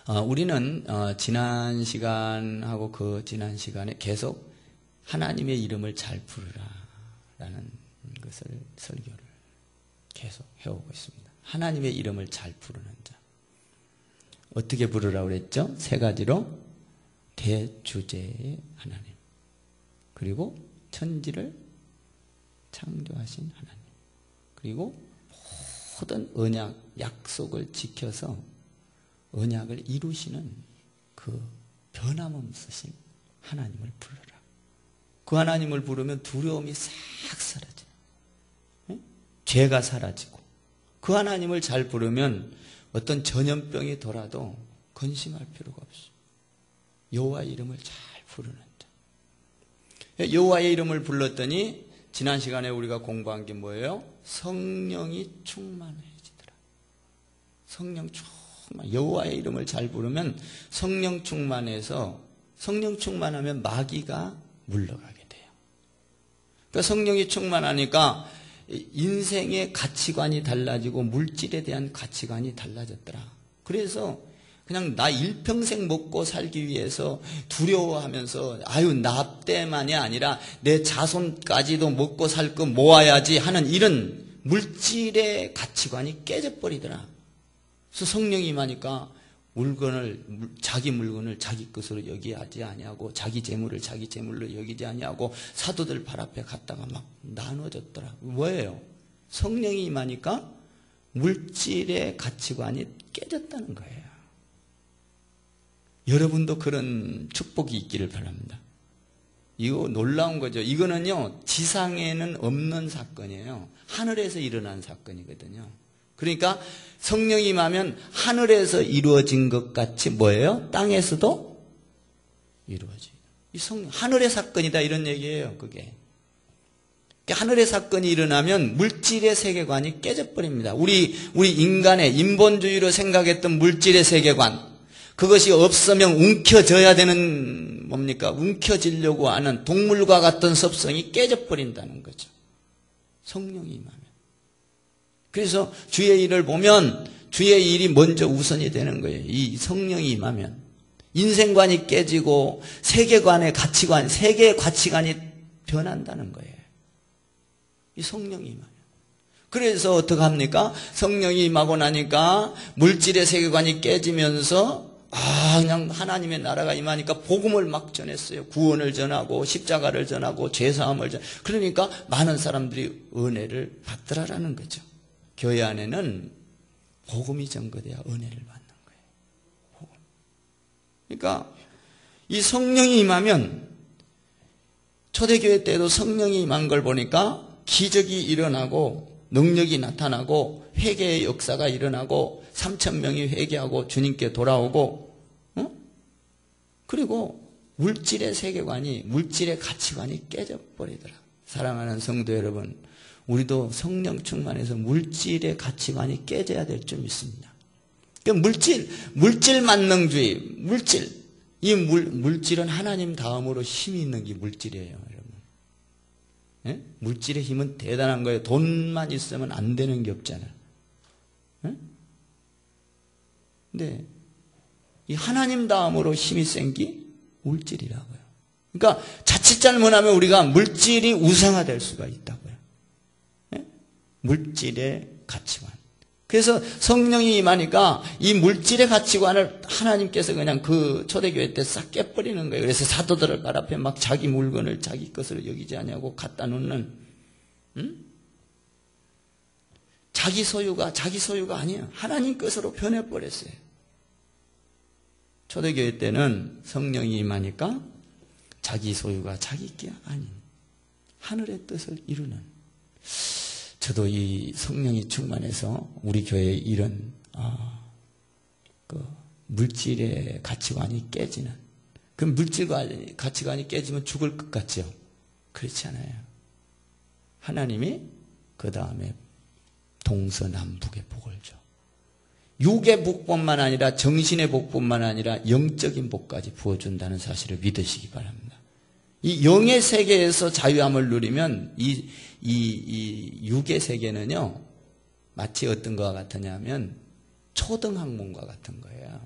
우리는 지난 시간하고 그 지난 시간에 계속 하나님의 이름을 잘 부르라 라는 것을 설교를 계속 해오고 있습니다. 하나님의 이름을 잘 부르는 자. 어떻게 부르라고 그랬죠? 세 가지로 대주제의 하나님, 그리고 천지를 창조하신 하나님, 그리고 모든 언약, 약속을 지켜서 언약을 이루시는 그 변함없으신 하나님을 부르라. 그 하나님을 부르면 두려움이 싹 사라져요. 네? 죄가 사라지고, 그 하나님을 잘 부르면 어떤 전염병이 돌아도 근심할 필요가 없어요. 여호와의 이름을 잘 부르는 자. 여호와의 이름을 불렀더니 지난 시간에 우리가 공부한 게 뭐예요? 성령이 충만해지더라. 성령 충만. 여호와의 이름을 잘 부르면 성령 충만해서, 성령 충만하면 마귀가 물러가게 돼요. 그러니까 성령이 충만하니까 인생의 가치관이 달라지고 물질에 대한 가치관이 달라졌더라. 그래서 그냥 나 일평생 먹고 살기 위해서 두려워하면서 나 때만이 아니라 내 자손까지도 먹고 살 거 모아야지 하는 이런 물질의 가치관이 깨져버리더라. 그래서 성령이 임하니까 자기 물건을 자기 것으로 여기지 아니하고, 자기 재물을 자기 재물로 여기지 아니하고, 사도들 발 앞에 갔다가 막 나눠줬더라. 뭐예요? 성령이 임하니까 물질의 가치관이 깨졌다는 거예요. 여러분도 그런 축복이 있기를 바랍니다. 이거 놀라운 거죠. 이거는요, 지상에는 없는 사건이에요. 하늘에서 일어난 사건이거든요. 그러니까 성령이 임하면 하늘에서 이루어진 것 같이 뭐예요? 땅에서도 이루어져요. 하늘의 사건이다 이런 얘기예요. 그게. 하늘의 사건이 일어나면 물질의 세계관이 깨져버립니다. 우리 인간의 인본주의로 생각했던 물질의 세계관, 그것이 없으면 움켜져야 되는 뭡니까? 움켜지려고 하는 동물과 같은 습성이 깨져버린다는 거죠. 성령이 임하면. 그래서 주의 일을 보면 주의 일이 먼저 우선이 되는 거예요. 이 성령이 임하면. 인생관이 깨지고 세계관의 가치관, 세계의 가치관이 변한다는 거예요. 이 성령이 임하면. 그래서 어떻게 합니까? 성령이 임하고 나니까 물질의 세계관이 깨지면서 그냥 하나님의 나라가 임하니까 복음을 막 전했어요. 구원을 전하고 십자가를 전하고 죄사함을 전하고. 그러니까 많은 사람들이 은혜를 받더라라는 거죠. 교회 안에는 복음이 전거돼야 은혜를 받는 거예요. 복음. 그러니까 이 성령이 임하면, 초대교회 때도 성령이 임한 걸 보니까 기적이 일어나고 능력이 나타나고 회개의 역사가 일어나고 3,000명이 회개하고 주님께 돌아오고, 그리고 물질의 세계관이, 물질의 가치관이 깨져버리더라. 사랑하는 성도 여러분, 우리도 성령 충만해서 물질의 가치관이 깨져야 될 줄 믿습니다. 그러니까 물질 만능주의, 물질은 하나님 다음으로 힘이 있는 게 물질이에요, 여러분. 예? 물질의 힘은 대단한 거예요. 돈만 있으면 안 되는 게 없잖아요. 예? 근데 이 하나님 다음으로 힘이 센 게 물질이라고요. 그러니까 자칫 잘못하면 우리가 물질이 우상화될 수가 있다고요. 예? 물질의 가치관. 그래서 성령이 임하니까 이 물질의 가치관을 하나님께서 그냥 그 초대교회 때 싹 깨버리는 거예요. 그래서 사도들을 발 앞에 막 자기 물건을 자기 것으로 여기지 아니하고 갖다 놓는, 자기 소유가 아니에요. 하나님 것으로 변해버렸어요. 초대교회 때는 성령이 임하니까 자기 소유가 자기 게 아닌 하늘의 뜻을 이루는, 저도 이 성령이 충만해서 우리 교회에 이런 그 물질의 가치관이 깨지는, 그 물질과 가치관이 깨지면 죽을 것 같죠? 그렇지 않아요. 하나님이 그 다음에 동서남북의 복을 줘. 육의 복뿐만 아니라 정신의 복뿐만 아니라 영적인 복까지 부어준다는 사실을 믿으시기 바랍니다. 이 영의 세계에서 자유함을 누리면 이 육의 세계는요, 마치 어떤 것과 같으냐면 초등학문과 같은 거예요.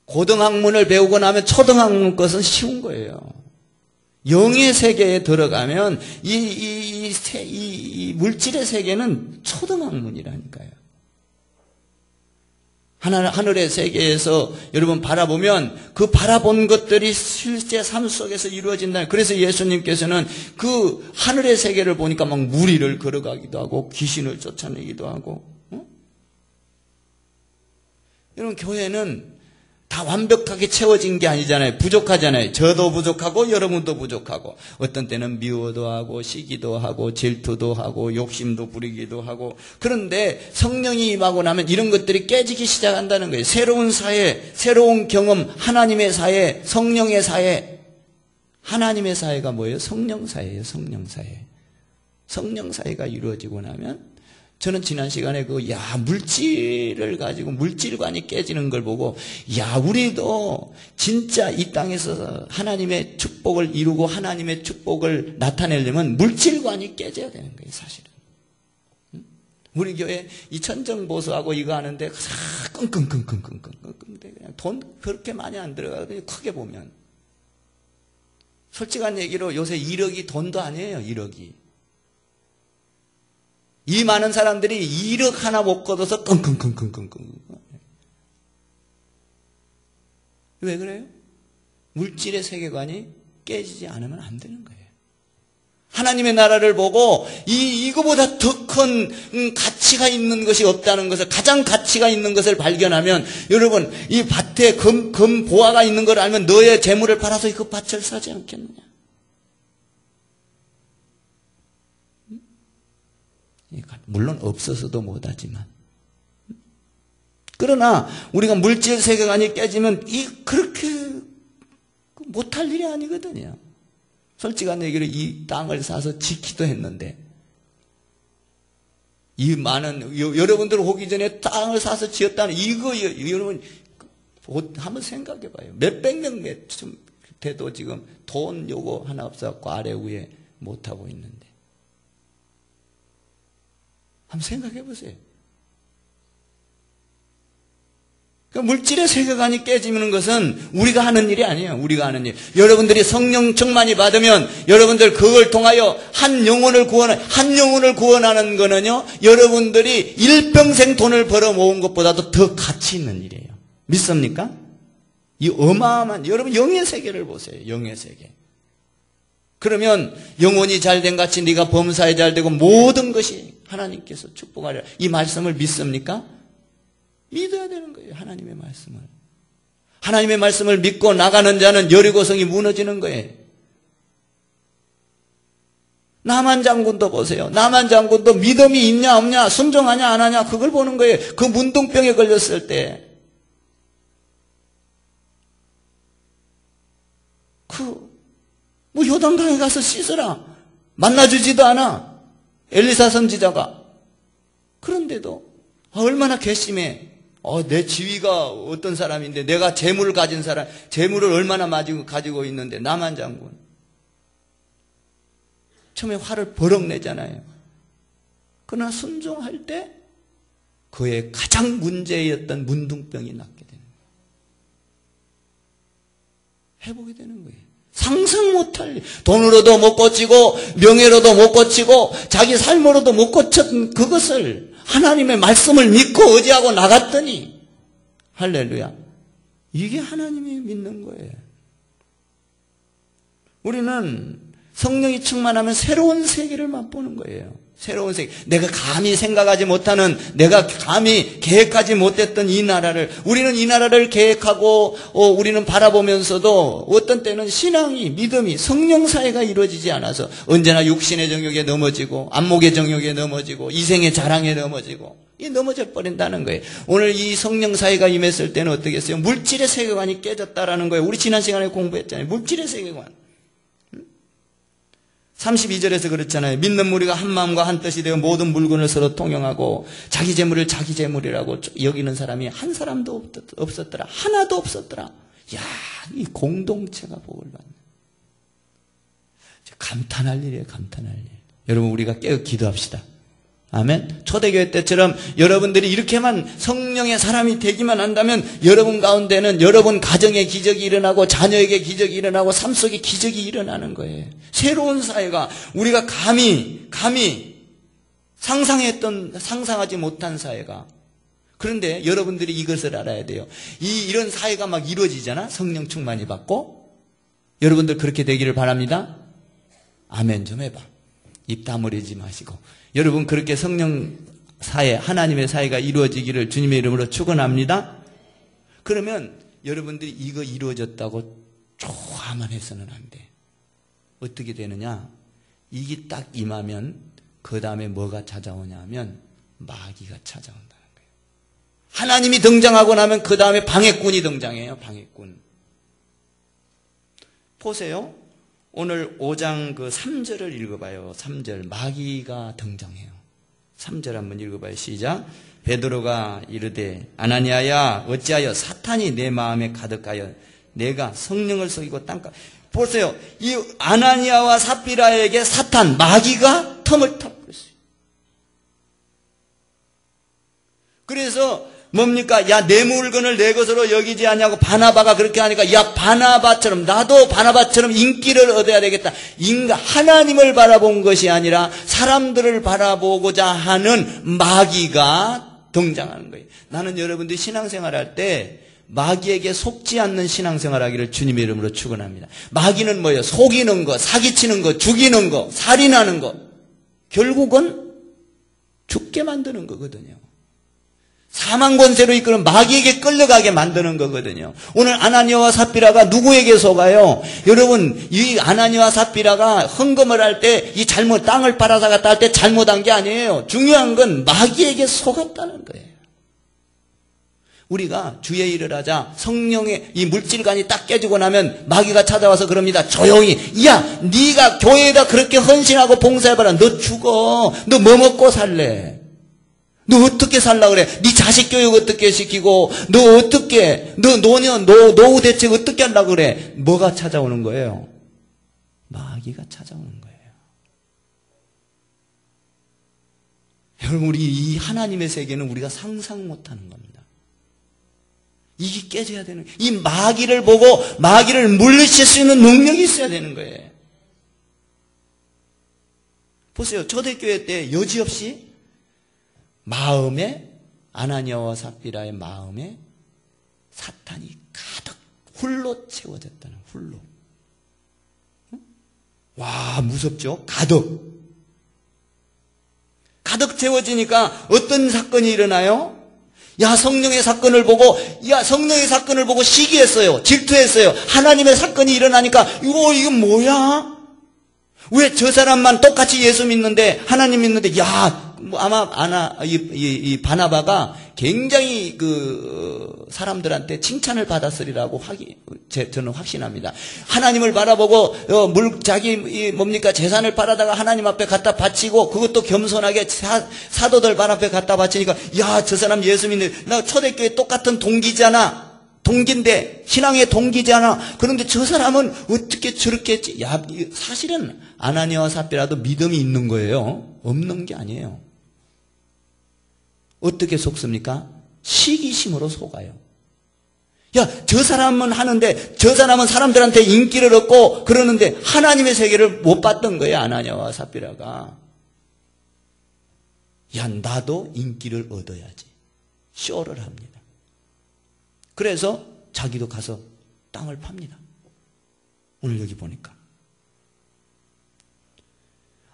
고등학문을 배우고 나면 초등학문 것은 쉬운 거예요. 영의 세계에 들어가면 이 물질의 세계는 초등학문이라니까요. 하늘의 세계에서 여러분 바라보면 그 바라본 것들이 실제 삶 속에서 이루어진다. 그래서 예수님께서는 그 하늘의 세계를 보니까 막 무리를 걸어가기도 하고 귀신을 쫓아내기도 하고. 여러분 교회는 다 완벽하게 채워진 게 아니잖아요. 부족하잖아요. 저도 부족하고 여러분도 부족하고 어떤 때는 미워도 하고 시기도 하고 질투도 하고 욕심도 부리기도 하고 그런데 성령이 임하고 나면 이런 것들이 깨지기 시작한다는 거예요. 새로운 사회, 새로운 경험, 하나님의 사회, 성령의 사회. 하나님의 사회가 뭐예요? 성령 사회예요. 성령 사회. 성령 사회가 이루어지고 나면 저는 지난 시간에 물질을 가지고 물질관이 깨지는 걸 보고, 우리도 진짜 이 땅에서 하나님의 축복을 이루고 하나님의 축복을 나타내려면 물질관이 깨져야 되는 거예요, 사실은. 우리 교회 이 천정보수하고 이거 하는데, 끙끙끙끙끙끙끙. 그냥 돈 그렇게 많이 안 들어가거든요, 크게 보면. 솔직한 얘기로 요새 1억이 돈도 아니에요, 1억이. 이 많은 사람들이 1억 하나 못 걷어서 끙끙끙끙끙끙. 왜 그래요? 물질의 세계관이 깨지지 않으면 안 되는 거예요. 하나님의 나라를 보고 이거보다 더 큰 가치가 있는 것이 없다는 것을, 가장 가치가 있는 것을 발견하면, 여러분 이 밭에 금 보화가 있는 걸 알면 너의 재물을 팔아서 그 밭을 사지 않겠느냐. 물론 없어서도 못하지만, 그러나 우리가 물질 세계관이 깨지면 그렇게 못할 일이 아니거든요. 솔직한 얘기로 이 땅을 사서 짓기도 했는데, 이 많은 여러분들 오기 전에 땅을 사서 지었다는 이거 여러분 한번 생각해 봐요. 몇백 명 돼도 지금 돈 요거 하나 없어갖고 아래 위에 못하고 있는데, 한번 생각해 보세요. 그러니까 물질의 세계관이 깨지는 것은 우리가 하는 일이 아니에요. 우리가 하는 일. 여러분들이 성령 충만이 받으면 여러분들 그걸 통하여 한 영혼을 구원하는 거는요, 여러분들이 일평생 돈을 벌어 모은 것보다도 더 가치 있는 일이에요. 믿습니까? 이 어마어마한, 여러분 영의 세계를 보세요. 영의 세계. 그러면 영혼이 잘된 같이 네가 범사에 잘되고 모든 것이 하나님께서 축복하리라. 이 말씀을 믿습니까? 믿어야 되는 거예요. 하나님의 말씀을. 하나님의 말씀을 믿고 나가는 자는 여리고성이 무너지는 거예요. 나만 장군도 보세요. 나만 장군도 믿음이 있냐 없냐, 순종하냐 안 하냐, 그걸 보는 거예요. 그 문둥병에 걸렸을 때 요단강에 가서 씻으라. 만나주지도 않아. 엘리사 선지자가. 그런데도 얼마나 괘씸해. 내 지위가 어떤 사람인데, 내가 재물을 가진 사람, 재물을 얼마나 가지고 있는데 나만 장군. 처음에 화를 버럭 내잖아요. 그러나 순종할 때 그의 가장 문제였던 문둥병이 낫게 되는 거예요. 회복이 되는 거예요. 상상 못할 일. 돈으로도 못 고치고 명예로도 못 고치고 자기 삶으로도 못 고쳤던 그것을 하나님의 말씀을 믿고 의지하고 나갔더니, 할렐루야, 이게 하나님이 믿는 거예요. 우리는 성령이 충만하면 새로운 세계를 맛보는 거예요. 새로운 세계. 내가 감히 생각하지 못하는, 내가 감히 계획하지 못했던 이 나라를, 우리는 이 나라를 계획하고 우리는 바라보면서도 어떤 때는 신앙이, 믿음이, 성령 사회가 이루어지지 않아서 언제나 육신의 정욕에 넘어지고 안목의 정욕에 넘어지고 이생의 자랑에 넘어지고 넘어져 버린다는 거예요. 오늘 이 성령 사회가 임했을 때는 어떻게 했어요? 물질의 세계관이 깨졌다라는 거예요. 우리 지난 시간에 공부했잖아요. 물질의 세계관. 32절에서 그렇잖아요. 믿는 무리가 한 마음과 한 뜻이 되어 모든 물건을 서로 통용하고 자기 재물을 자기 재물이라고 여기는 사람이 한 사람도 없었더라. 하나도 없었더라. 야, 이 공동체가 복을 받네. 감탄할 일이에요. 감탄할 일. 여러분, 우리가 깨어 기도합시다. 아멘. 초대교회 때처럼 여러분들이 이렇게만 성령의 사람이 되기만 한다면 여러분 가운데는 여러분 가정에 기적이 일어나고 자녀에게 기적이 일어나고 삶 속에 기적이 일어나는 거예요. 새로운 사회가 우리가 감히 상상하지 못한 사회가. 그런데 여러분들이 이것을 알아야 돼요. 이런 사회가 막 이루어지잖아. 성령 충만이 받고. 여러분들 그렇게 되기를 바랍니다. 아멘 좀 해봐. 입 다물지 마시고. 여러분 그렇게 성령 사회, 하나님의 사회가 이루어지기를 주님의 이름으로 축원합니다. 그러면 여러분들이 이거 이루어졌다고 좋아만 해서는 안 돼. 어떻게 되느냐? 이게 딱 임하면 그 다음에 뭐가 찾아오냐 하면 마귀가 찾아온다는 거예요. 하나님이 등장하고 나면 그 다음에 방해꾼이 등장해요. 방해꾼. 보세요. 오늘 5장 그 3절을 읽어봐요. 3절. 마귀가 등장해요. 3절 한번 읽어봐요. 시작. 베드로가 이르되 아나니아야 어찌하여 사탄이 내 마음에 가득하여 내가 성령을 속이고 땅가. 보세요. 이 아나니아와 삽비라에게 사탄, 마귀가 틈을 타고 있어요. 그래서 뭡니까? 야, 내 물건을 내 것으로 여기지 않냐고 바나바가 그렇게 하니까, 야, 바나바처럼, 나도 바나바처럼 인기를 얻어야 되겠다. 하나님을 바라본 것이 아니라 사람들을 바라보고자 하는 마귀가 등장하는 거예요. 나는 여러분들이 신앙생활 할 때 마귀에게 속지 않는 신앙생활 하기를 주님의 이름으로 축원합니다. 마귀는 뭐예요? 속이는 거, 사기치는 거, 죽이는 거, 살인하는 거. 결국은 죽게 만드는 거거든요. 사망 권세로 이끄는 마귀에게 끌려가게 만드는 거거든요. 오늘 아나니아와 삽비라가 누구에게 속아요? 여러분, 이 아나니아와 삽비라가 헌금을 할 때 이 땅을 팔아다가 할 때 잘못한 게 아니에요. 중요한 건 마귀에게 속았다는 거예요. 우리가 주의 일을 하자 성령의 이 물질관이 딱 깨지고 나면 마귀가 찾아와서 그럽니다. 조용히. 야, 네가 교회에다 그렇게 헌신하고 봉사해봐라. 너 죽어. 너 뭐 먹고 살래? 너 어떻게 살라 그래? 네 자식 교육 어떻게 시키고, 너 어떻게, 너 노후 대책 어떻게 하려고 그래? 뭐가 찾아오는 거예요? 마귀가 찾아오는 거예요. 여러분, 우리 이 하나님의 세계는 우리가 상상 못하는 겁니다. 이게 깨져야 되는, 이 마귀를 보고 마귀를 물리칠 수 있는 능력이 있어야 되는 거예요. 보세요. 초대교회 때 여지없이 마음에, 아나니아와 삽비라의 마음에 사탄이 가득 훌로 채워졌다는, 훌로. 와, 무섭죠? 가득 채워지니까 어떤 사건이 일어나요? 성령의 사건을 보고 시기했어요. 질투했어요. 하나님의 사건이 일어나니까, 이건 뭐야? 왜 저 사람만 똑같이 예수 믿는데, 하나님 믿는데, 아마 이 바나바가 굉장히 사람들한테 칭찬을 받았으리라고 저는 확신합니다. 하나님을 바라보고 재산을 팔아다가 하나님 앞에 갖다 바치고, 그것도 겸손하게 사도들 발 앞에 갖다 바치니까, 저 사람 예수 믿는, 나 초대교회 똑같은 동기인데 신앙의 동기잖아. 그런데 저 사람은 어떻게 저렇게 했지? 사실은 아나니아와 삽비라도 믿음이 있는 거예요. 없는 게 아니에요. 어떻게 속습니까? 시기심으로 속아요. 저 사람은 하는데, 저 사람은 사람들한테 인기를 얻고 그러는데 하나님의 세계를 못 봤던 거예요. 아나니아와 삽비라가. 나도 인기를 얻어야지. 쇼를 합니다. 그래서 자기도 가서 땅을 팝니다. 오늘 여기 보니까.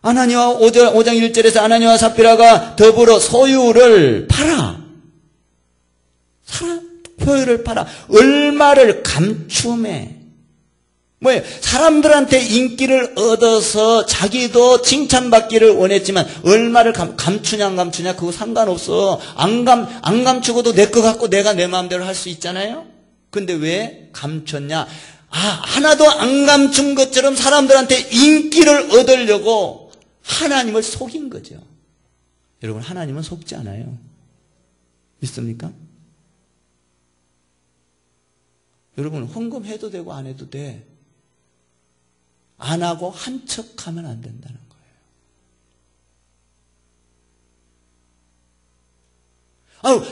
아나니아와 5장 1절에서 아나니아와 삽비라가 더불어 소유를 팔아. 소유를 팔아. 얼마를 감춤해. 뭐예요? 사람들한테 인기를 얻어서 자기도 칭찬받기를 원했지만 얼마를 감추냐 안 감추냐 그거 상관없어. 안 감추고도 내 거 갖고 내가 내 마음대로 할 수 있잖아요. 근데 왜 감췄냐? 하나도 안 감춘 것처럼 사람들한테 인기를 얻으려고 하나님을 속인 거죠. 여러분, 하나님은 속지 않아요. 믿습니까? 여러분, 헌금해도 되고 안 해도 돼. 안 하고 한 척하면 안 된다는 거예요.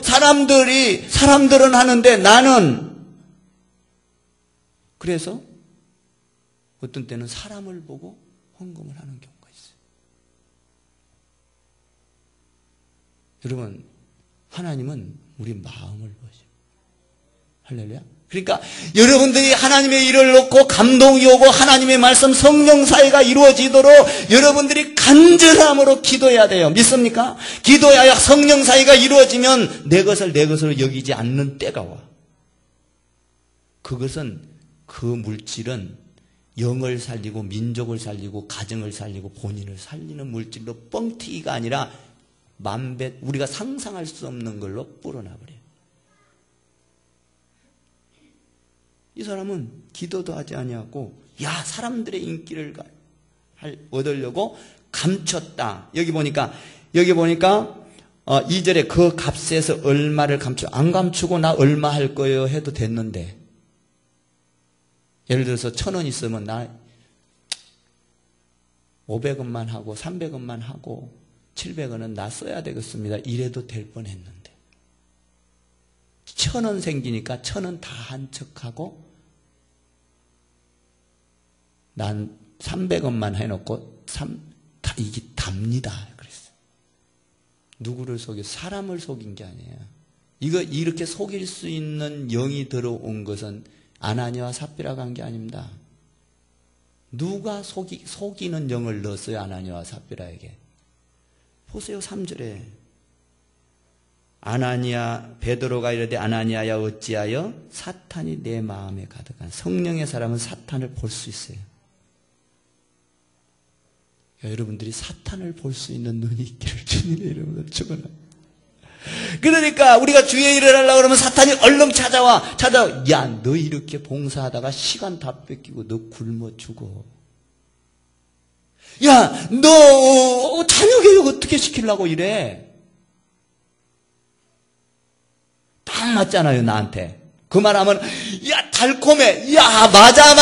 사람들은 하는데 나는. 그래서 어떤 때는 사람을 보고 헌금을 하는 경우가 있어요. 여러분, 하나님은 우리 마음을 보셔. 할렐루야. 그러니까 여러분들이 하나님의 일을 놓고 감동이 오고 하나님의 말씀 성령 사회가 이루어지도록 여러분들이 간절함으로 기도해야 돼요. 믿습니까? 기도해야 성령 사회가 이루어지면 내 것을 내 것으로 여기지 않는 때가 와. 그것은 그 물질은 영을 살리고 민족을 살리고 가정을 살리고 본인을 살리는 물질로 뻥튀기가 아니라 만배 우리가 상상할 수 없는 걸로 불어나버려요. 이 사람은 기도도 하지 아니하고 사람들의 인기를 얻으려고 감췄다. 여기 보니까 2절에 그 값에서 얼마를 안 감추고 나 얼마 할 거예요 해도 됐는데, 예를 들어서 1,000원 있으면 나 500원만 하고 300원만 하고 700원은 나 써야 되겠습니다. 이래도 될 뻔했는데 1,000원 생기니까 1,000원 다 한 척하고 난 300원만 해놓고 이게 답니다. 그랬어요. 누구를 속여? 사람을 속인 게 아니에요. 이렇게 속일 수 있는 영이 들어온 것은 아나니아와 삽비라가 한 게 아닙니다. 누가 속이는 영을 넣었어요? 아나니아와 삽비라에게. 보세요. 3절에 베드로가 이르되 아나니아야 어찌하여 사탄이 내 마음에 가득한. 성령의 사람은 사탄을 볼 수 있어요. 여러분들이 사탄을 볼 수 있는 눈이 있기를 주님의 이름으로 축원합니다. 그러니까 우리가 주의 일을 하려고 그러면 사탄이 얼른 찾아와. 야, 너 이렇게 봉사하다가 시간 다 뺏기고 너 굶어 죽어. 야, 너 자녀 교육 어떻게 시키려고 이래? 딱 맞잖아요, 나한테. 그 말하면 야, 달콤해. 야, 맞아.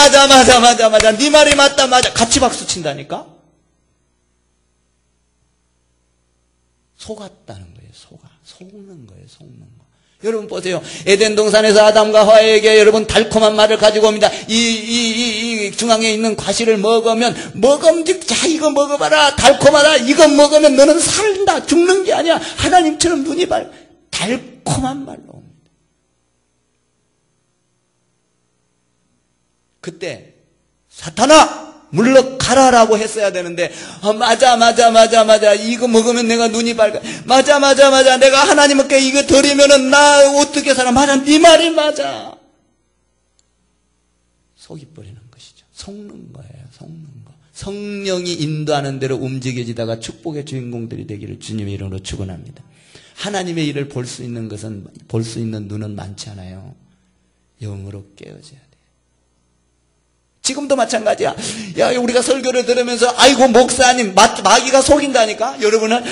네 말이 맞다. 같이 박수 친다니까? 속았다는 거예요. 속는 거예요. 여러분 보세요. 에덴 동산에서 아담과 하와에게 여러분 달콤한 말을 가지고 옵니다. 이 중앙에 있는 과실을 먹으면 자 이거 먹어봐라. 달콤하다. 이거 먹으면 너는 살다. 죽는 게 아니야. 하나님처럼 눈이 달콤한 말로 옵니다. 그때 사탄아 물러가라라고 했어야 되는데 맞아 이거 먹으면 내가 눈이 밝아. 맞아 내가 하나님께 이거 드리면은 나 어떻게 살아. 맞아 네 말이 맞아. 속이 버리는 것이죠. 속는 거예요. 성령이 인도하는 대로 움직여지다가 축복의 주인공들이 되기를 주님의 이름으로 축원합니다. 하나님의 일을 볼 수 있는 눈은 많지 않아요. 영으로 깨어져야 돼. 지금도 마찬가지야. 야, 우리가 설교를 들으면서 아이고 목사님 마귀가 속인다니까. 여러분은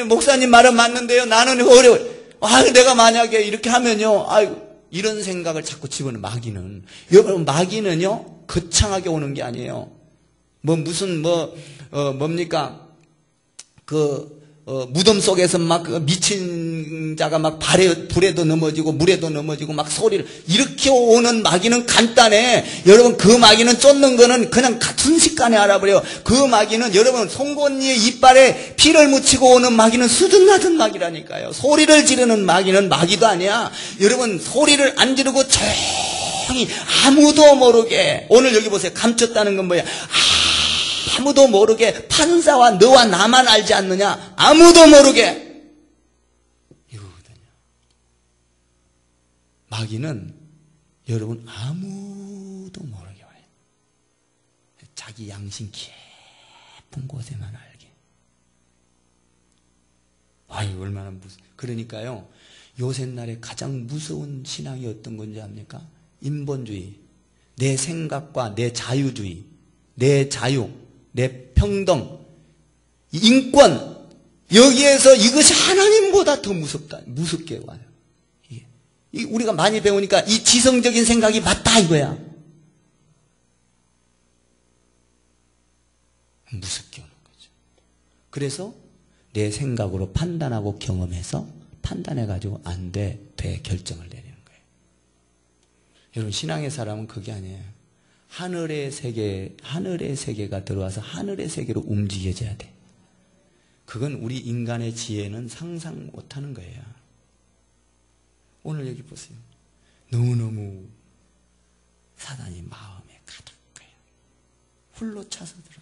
목사님 말은 맞는데요. 나는 어려워요. 내가 만약에 이렇게 하면요. 이런 생각을 자꾸 집어넣는 마귀는. 여러분 마귀는요. 거창하게 오는 게 아니에요. 뭡니까? 무덤 속에서 막 미친 자가 막 불에도 넘어지고 물에도 넘어지고 막 소리를 이렇게 오는 마귀는 간단해. 여러분 그 마귀는 쫓는 거는 그냥 순식간에 알아버려요. 그 마귀는 여러분 송곳니의 이빨에 피를 묻히고 오는 마귀는 수준 낮은 마귀라니까요. 소리를 지르는 마귀는 마귀도 아니야. 여러분 소리를 안 지르고 조용히 아무도 모르게. 오늘 여기 보세요. 감췄다는 건 뭐야? 아무도 모르게 판사와 너와 나만 알지 않느냐? 아무도 모르게 이거거든요. 마귀는 여러분 아무도 모르게 와요. 자기 양심 깊은 곳에만 알게. 얼마나 그러니까요. 요새날에 가장 무서운 신앙이 어떤 건지 압니까? 인본주의, 내 생각과 내 자유주의, 내 자유, 내 평등, 인권, 여기에서 이것이 하나님보다 더 무섭게 와요. 우리가 많이 배우니까 이 지성적인 생각이 맞다 이거야. 무섭게 오는 거죠. 그래서 내 생각으로 판단하고 경험해서 판단해가지고 안 돼, 돼 결정을 내리는 거예요. 여러분 신앙의 사람은 그게 아니에요. 하늘의 세계가 들어와서 하늘의 세계로 움직여져야 돼. 그건 우리 인간의 지혜는 상상 못하는 거예요. 오늘 여기 보세요. 너무너무 사단이 마음에 가득해요. 홀로 차서 들어요.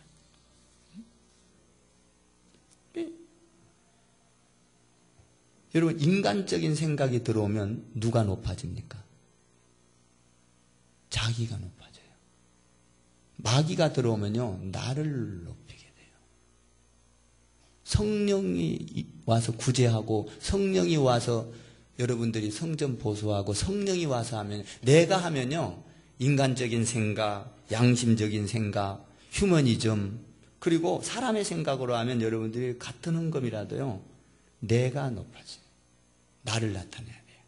여러분 인간적인 생각이 들어오면 누가 높아집니까? 자기가 높아져요. 마귀가 들어오면요 나를 높이게 돼요. 성령이 와서 구제하고 성령이 와서 여러분들이 성전 보수하고 성령이 와서 하면 내가 하면요 인간적인 생각, 양심적인 생각, 휴머니즘 그리고 사람의 생각으로 하면 여러분들이 같은 헌금이라도요 내가 높아져요. 나를 나타내야 돼요.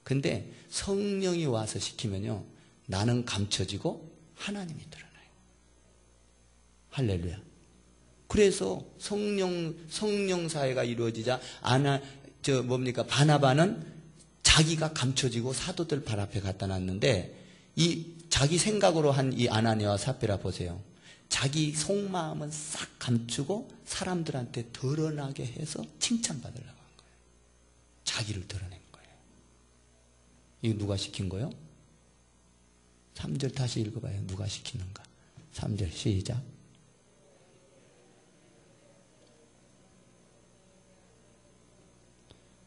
근데 성령이 와서 시키면요 나는 감춰지고 하나님이 드러나요. 할렐루야. 그래서 성령 사회가 이루어지자 바나바는 자기가 감춰지고 사도들 발 앞에 갖다 놨는데 이 자기 생각으로 한 이 아나니아와 삽비라 보세요. 자기 속마음은 싹 감추고 사람들한테 드러나게 해서 칭찬받으려고 한 거예요. 자기를 드러낸 거예요. 이거 누가 시킨 거예요? 3절 다시 읽어봐요. 누가 시키는가? 3절 시작.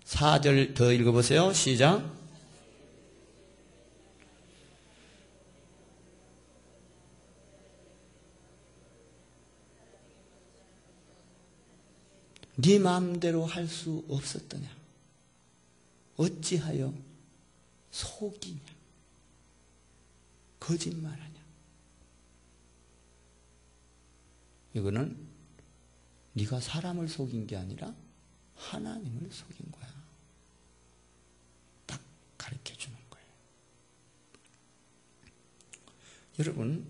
사 절 더 읽어보세요. 시작. 네 마음대로 할 수 없었더냐? 어찌하여 속이냐? 거짓말하냐? 이거는 네가 사람을 속인 게 아니라 하나님을 속인 거야. 딱 가르쳐 주는 거예요. 여러분,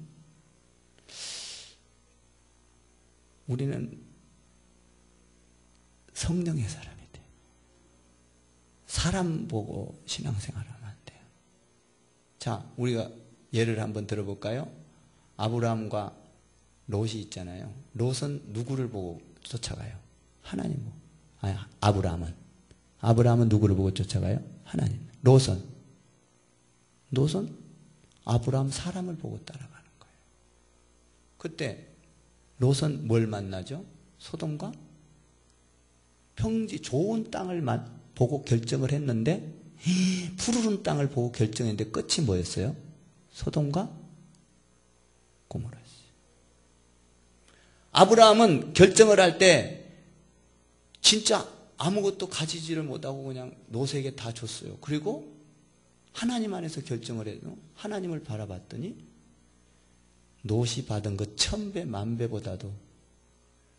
우리는 성령의 사람이 돼. 사람 보고 신앙생활하면 안 돼요. 자, 우리가 예를 한번 들어볼까요? 아브라함과 롯이 있잖아요. 롯은 누구를 보고 쫓아가요? 하나님 보고. 아브라함은 누구를 보고 쫓아가요? 하나님. 롯은 아브라함 사람을 보고 따라가는 거예요. 그때 롯은 뭘 만나죠? 소돔과 평지 좋은 땅을 보고 결정을 했는데 푸르른 땅을 보고 결정했는데 끝이 뭐였어요? 소돔과 고모라였어요. 아브라함은 결정을 할 때 진짜 아무것도 가지지를 못하고 그냥 롯에게 다 줬어요. 그리고 하나님 안에서 결정을 해도 하나님을 바라봤더니 롯이 받은 것 1000배, 10,000배보다도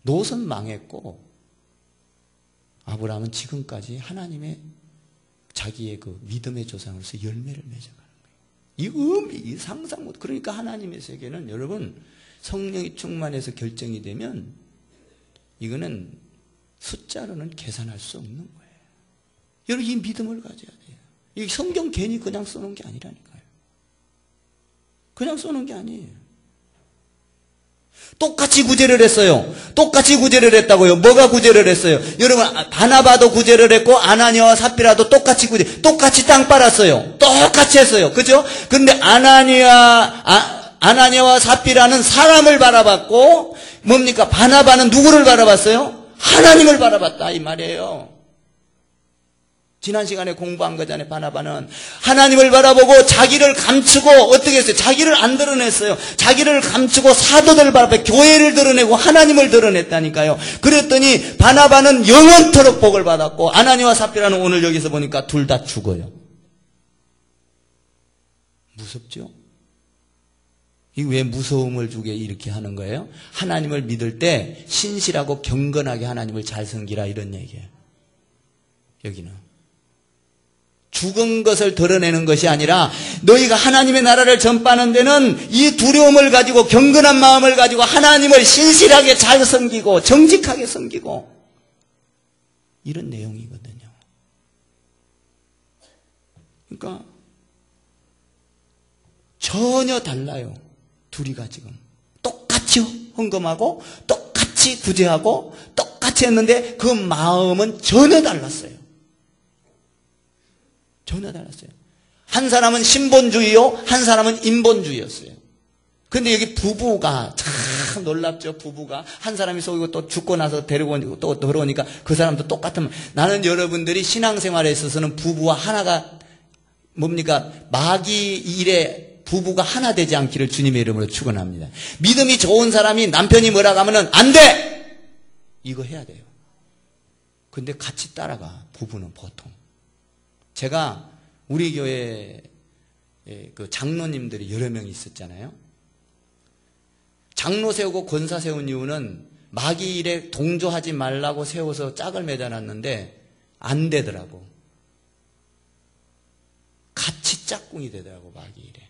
롯은 망했고 아브라함은 지금까지 하나님의 자기의 그 믿음의 조상으로서 열매를 맺어가는 거예요. 이 상상 못. 그러니까 하나님의 세계는 여러분 성령이 충만해서 결정이 되면 이거는 숫자로는 계산할 수 없는 거예요. 여러분 이 믿음을 가져야 돼요. 이 성경 괜히 그냥 써놓은 게 아니라니까요. 그냥 써놓은 게 아니에요. 똑같이 구제를 했어요. 똑같이 구제를 했다고요. 뭐가 구제를 했어요? 여러분 바나바도 구제를 했고 아나니아와 삽비라도 똑같이 똑같이 땅 빨았어요. 똑같이 했어요. 그죠? 근데 아나니아와 삽비라는 사람을 바라봤고 뭡니까? 바나바는 누구를 바라봤어요? 하나님을 바라봤다 이 말이에요. 지난 시간에 공부한 거잖아요. 바나바는 하나님을 바라보고 자기를 감추고 어떻게 했어요? 자기를 안 드러냈어요. 자기를 감추고 사도들을 바라보고 교회를 드러내고 하나님을 드러냈다니까요. 그랬더니 바나바는 영원토록 복을 받았고 아나니아와 삽비라는 오늘 여기서 보니까 둘 다 죽어요. 무섭죠? 이게 왜 무서움을 주게 이렇게 하는 거예요? 하나님을 믿을 때 신실하고 경건하게 하나님을 잘 섬기라 이런 얘기예요. 여기는 죽은 것을 드러내는 것이 아니라 너희가 하나님의 나라를 전파하는 데는 이 두려움을 가지고 경건한 마음을 가지고 하나님을 신실하게 잘 섬기고 정직하게 섬기고 이런 내용이거든요. 그러니까 전혀 달라요. 둘이가 지금 똑같이 헌금하고 똑같이 구제하고 똑같이 했는데 그 마음은 전혀 달랐어요. 전혀 달랐어요. 한 사람은 신본주의요, 한 사람은 인본주의였어요. 근데 여기 부부가 참 놀랍죠. 부부가 한 사람이 속이고 또 죽고 나서 데리고 오고 또 들어오니까 그 사람도 똑같은. 나는 여러분들이 신앙생활에 있어서는 부부와 하나가 뭡니까? 마귀 일에 부부가 하나 되지 않기를 주님의 이름으로 축원합니다. 믿음이 좋은 사람이 남편이 뭐라고 하면은 안 돼! 이거 해야 돼요. 근데 같이 따라가, 부부는 보통. 제가 우리 교회에 그 장로님들이 여러 명이 있었잖아요. 장로 세우고 권사 세운 이유는 마귀 일에 동조하지 말라고 세워서 짝을 맺어놨는데 안 되더라고. 같이 짝꿍이 되더라고, 마귀 일에.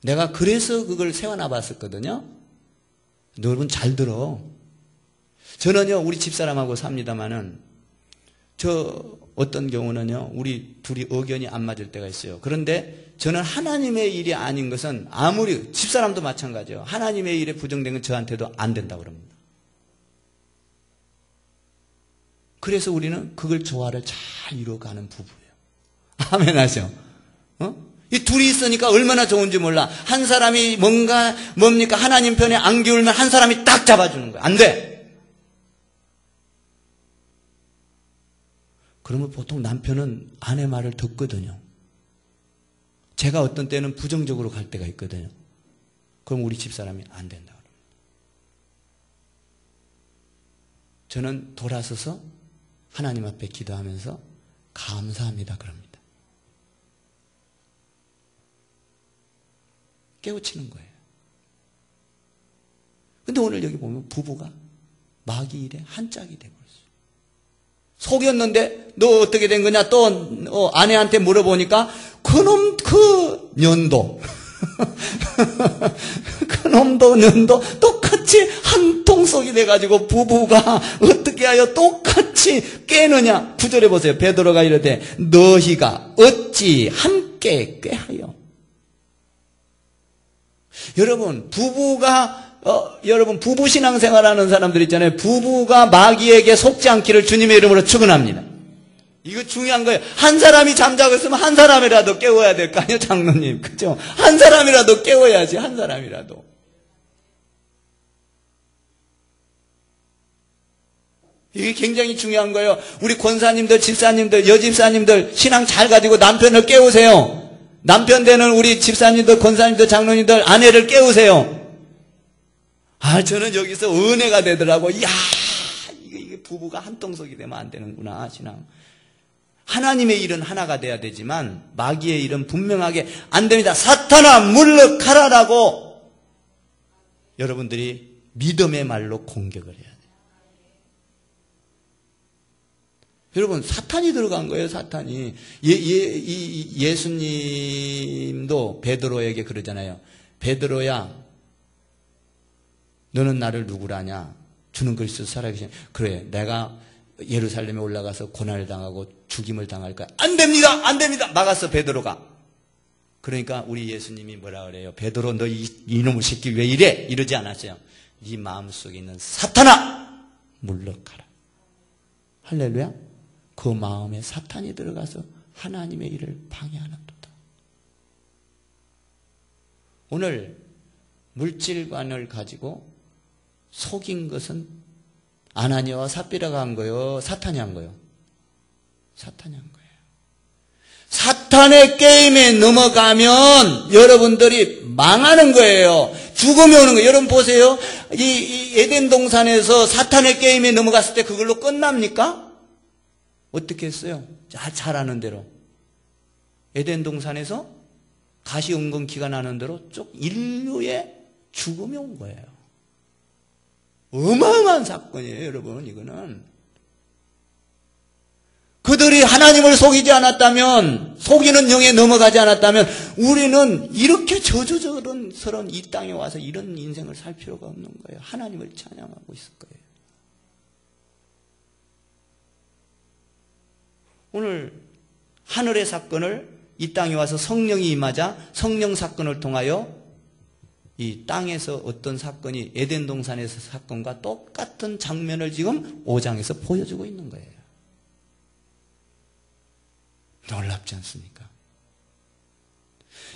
내가 그래서 그걸 세워놔봤었거든요. 여러분 잘 들어. 저는요, 우리 집사람하고 삽니다마는 저 어떤 경우는요, 우리 둘이 의견이 안 맞을 때가 있어요. 그런데 저는 하나님의 일이 아닌 것은 아무리, 집사람도 마찬가지예요. 하나님의 일에 부정된 건 저한테도 안 된다고 그럽니다. 그래서 우리는 그걸 조화를 잘 이루어가는 부부예요. 아멘 하죠? 이 둘이 있으니까 얼마나 좋은지 몰라. 한 사람이 뭡니까? 하나님 편에 안 기울면 한 사람이 딱 잡아주는 거야. 안 돼! 그러면 보통 남편은 아내 말을 듣거든요. 제가 어떤 때는 부정적으로 갈 때가 있거든요. 그럼 우리 집사람이 안 된다 그럽니다. 저는 돌아서서 하나님 앞에 기도하면서 감사합니다 그럽니다. 깨우치는 거예요. 근데 오늘 여기 보면 부부가 마귀 일에 한 짝이 되고 있어요. 속였는데 너 어떻게 된 거냐 또 아내한테 물어보니까 그놈 그 년도 그놈도 년도 똑같이 한 통속이 돼가지고 부부가 어떻게 하여 똑같이 깨느냐. 구절해 보세요. 베드로가 이르되 너희가 어찌 함께 꾀하여. 여러분 여러분 부부 신앙생활하는 사람들 있잖아요. 부부가 마귀에게 속지 않기를 주님의 이름으로 축원합니다. 이거 중요한 거예요. 한 사람이 잠자고 있으면 한 사람이라도 깨워야 될 거 아니에요, 장로님. 그죠? 한 사람이라도 깨워야지, 한 사람이라도. 이게 굉장히 중요한 거예요. 우리 권사님들, 집사님들, 여집사님들 신앙 잘 가지고 남편을 깨우세요. 남편 되는 우리 집사님들, 권사님들, 장로님들 아내를 깨우세요. 저는 여기서 은혜가 되더라고. 이야, 이게 부부가 한 통속이 되면 안 되는구나, 신앙. 하나님의 일은 하나가 돼야 되지만 마귀의 일은 분명하게 안 됩니다. 사탄아 물러가라라고 여러분들이 믿음의 말로 공격을 해야 돼요. 여러분 사탄이 들어간 거예요. 사탄이. 예수님도 베드로에게 그러잖아요. 베드로야 너는 나를 누구라냐. 주는 그리스도 살아계신. 그래 내가 예루살렘에 올라가서 고난을 당하고 죽임을 당할 거야. 안 됩니다. 안 됩니다. 막았어 베드로가. 그러니까 우리 예수님이 뭐라 그래요. 베드로 너 이놈의 새끼 왜 이래? 이러지 않았어요. 네 마음속에 있는 사탄아 물러가라. 할렐루야. 그 마음에 사탄이 들어가서 하나님의 일을 방해하는도다. 오늘 물질관을 가지고 속인 것은 아나니아와 삽비라가 한 거요? 사탄이 한 거요? 사탄이 한 거예요. 사탄의 게임에 넘어가면 여러분들이 망하는 거예요. 죽음이 오는 거예요. 여러분 보세요. 이 에덴 동산에서 사탄의 게임에 넘어갔을 때 그걸로 끝납니까? 어떻게 했어요? 잘 아는 대로. 에덴 동산에서 가시응건기가 나는 대로 쭉 인류의 죽음이 온 거예요. 어마어마한 사건이에요, 여러분, 이거는. 그들이 하나님을 속이지 않았다면, 속이는 영에 넘어가지 않았다면, 우리는 이렇게 저주스러운 이 땅에 와서 이런 인생을 살 필요가 없는 거예요. 하나님을 찬양하고 있을 거예요. 오늘 하늘의 사건을 이 땅에 와서 성령이 임하자 성령 사건을 통하여 이 땅에서 어떤 사건이 에덴 동산에서 사건과 똑같은 장면을 지금 5장에서 보여주고 있는 거예요. 놀랍지 않습니까?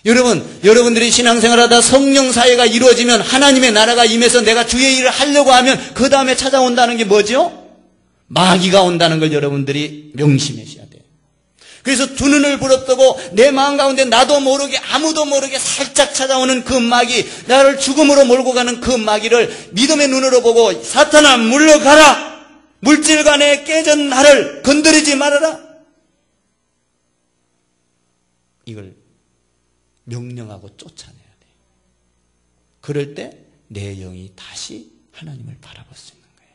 여러분들이 신앙생활하다 성령 사회가 이루어지면 하나님의 나라가 임해서 내가 주의 일을 하려고 하면 그 다음에 찾아온다는 게 뭐죠? 마귀가 온다는 걸 여러분들이 명심하셔야 돼요. 그래서 두 눈을 부릅뜨고 내 마음 가운데 나도 모르게 아무도 모르게 살짝 찾아오는 그 마귀, 나를 죽음으로 몰고 가는 그 마귀를 믿음의 눈으로 보고 사탄아 물러가라! 물질간에 깨진 나를 건드리지 말아라! 이걸 명령하고 쫓아내야 돼요. 그럴 때 내 영이 다시 하나님을 바라볼 수 있는 거예요.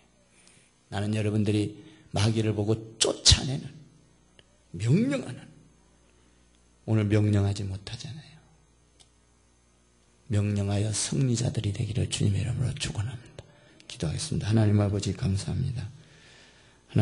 나는 여러분들이 마귀를 보고 쫓아내는, 명령하는, 오늘 명령하지 못하잖아요. 명령하여 승리자들이 되기를 주님의 이름으로 축원합니다. 기도하겠습니다. 하나님 아버지 감사합니다.